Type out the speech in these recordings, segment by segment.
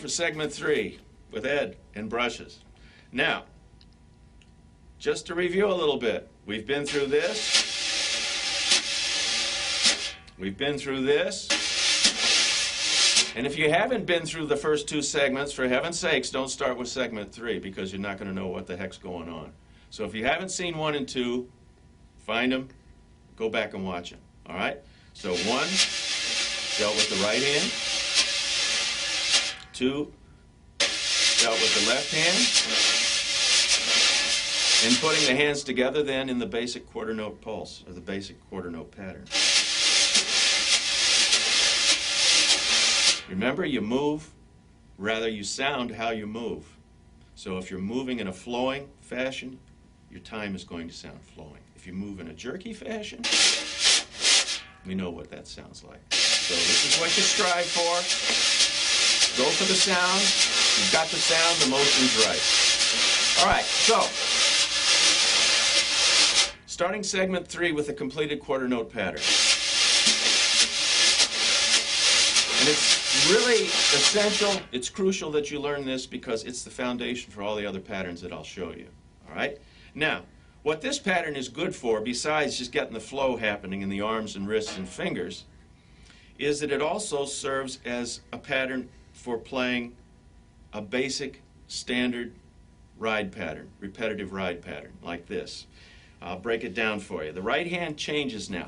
for segment 3 with Ed and brushes. Now, just to review a little bit, we've been through this, we've been through this, and if you haven't been through the first 2 segments, for heaven's sakes, don't start with segment 3 because you're not going to know what the heck's going on. So if you haven't seen 1 and 2, find them, go back and watch them. All right? So 1 dealt with the right hand, 2 dealt with the left hand, and putting the hands together then in the basic quarter note pulse, or the basic quarter note pattern. Remember, you move, rather you sound how you move. So if you're moving in a flowing fashion, your time is going to sound flowing. If you move in a jerky fashion, we know what that sounds like. So this is what you strive for. Go for the sound. You've got the sound, the motion's right. All right, so starting segment 3 with a completed quarter note pattern. And it's really essential, it's crucial that you learn this because it's the foundation for all the other patterns that I'll show you. All right? Now, what this pattern is good for, besides just getting the flow happening in the arms and wrists and fingers, is that it also serves as a pattern for playing a basic standard ride pattern, repetitive ride pattern, like this. I'll break it down for you. The right hand changes now.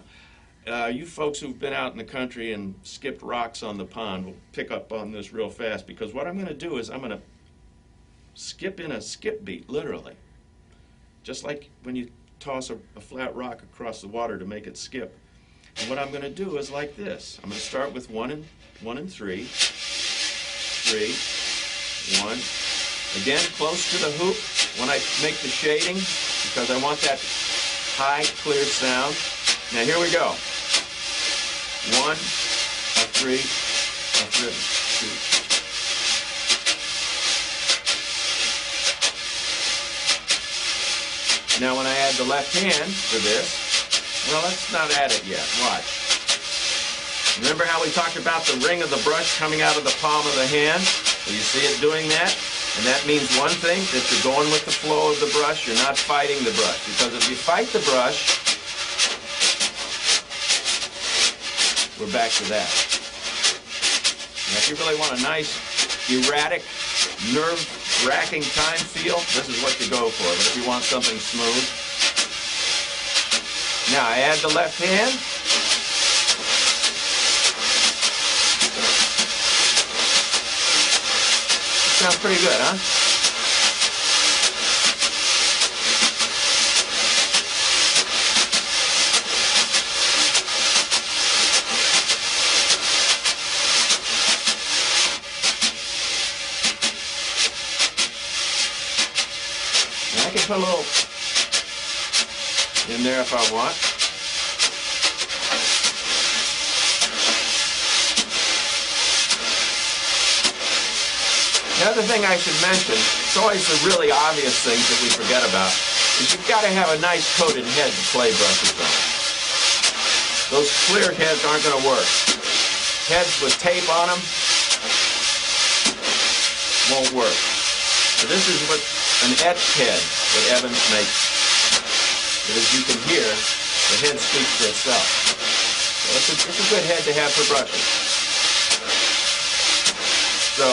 You folks who've been out in the country and skipped rocks on the pond will pick up on this real fast, because what I'm going to do is I'm going to skip in a skip beat, literally. Just like when you toss a flat rock across the water to make it skip. And what I'm going to do is like this. I'm going to start with 1 and 3, 3, 1. Again, close to the hoop when I make the shading, because I want that high, clear sound. Now here we go. 1, a 3, a 2. Now when I add the left hand to this, well, let's not add it yet. Watch. Remember how we talked about the ring of the brush coming out of the palm of the hand? Well, you see it doing that? And that means one thing, that you're going with the flow of the brush, you're not fighting the brush. Because if you fight the brush, we're back to that. Now, if you really want a nice, erratic, nerve-wracking time feel, this is what you go for. But if you want something smooth, now I add the left hand. Sounds pretty good, huh? I can put a little in there if I want. The other thing I should mention, it's always the really obvious things that we forget about, is you've got to have a nice coated head to play brushes on. Those clear heads aren't going to work. Heads with tape on them won't work. So this is what an etched head that Evans makes. But as you can hear, the head speaks for itself. So it's a good head to have for brushes. So,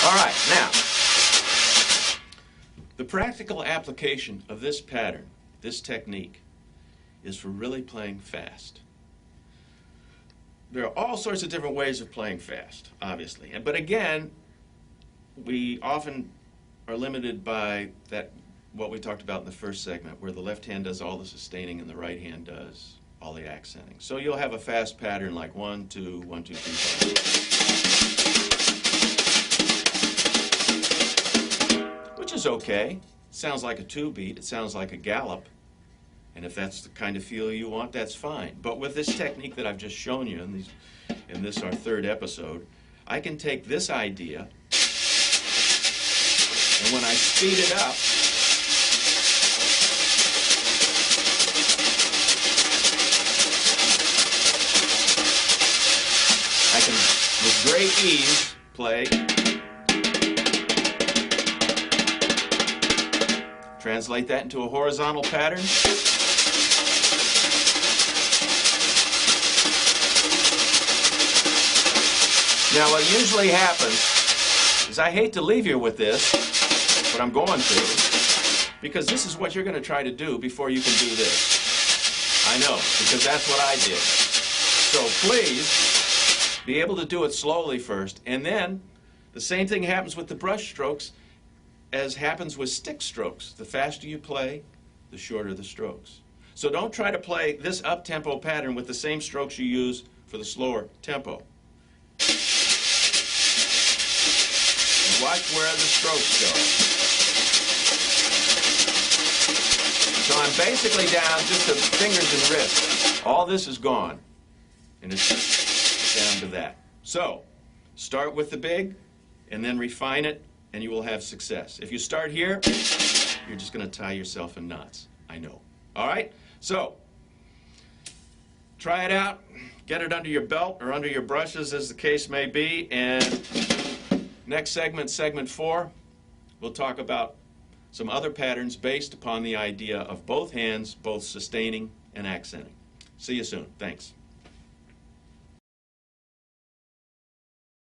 all right, now, the practical application of this pattern, this technique, is for really playing fast. There are all sorts of different ways of playing fast, obviously. But again, we often are limited by that, what we talked about in the first segment, where the left hand does all the sustaining and the right hand does all the accenting. So you'll have a fast pattern like 1, 2, 1, 2, 3, 4. Which is okay. Sounds like a 2-beat. It sounds like a gallop. And if that's the kind of feel you want, that's fine. But with this technique that I've just shown you in this our 3rd episode, I can take this idea, and when I speed it up, great ease play. Translate that into a horizontal pattern. Now what usually happens is I hate to leave you with this, but I'm going to, because this is what you're going to try to do before you can do this. I know, because that's what I did. So please be able to do it slowly first, and then the same thing happens with the brush strokes as happens with stick strokes. The faster you play, the shorter the strokes. So don't try to play this up-tempo pattern with the same strokes you use for the slower tempo. And watch where the strokes go. So I'm basically down just to fingers and wrists. All this is gone, and it's just down to that. So start with the big, and then refine it, and you will have success. If you start here, you're just going to tie yourself in knots. I know. All right? So, try it out. Get it under your belt or under your brushes, as the case may be. And next segment, segment 4, we'll talk about some other patterns based upon the idea of both hands, both sustaining and accenting. See you soon. Thanks.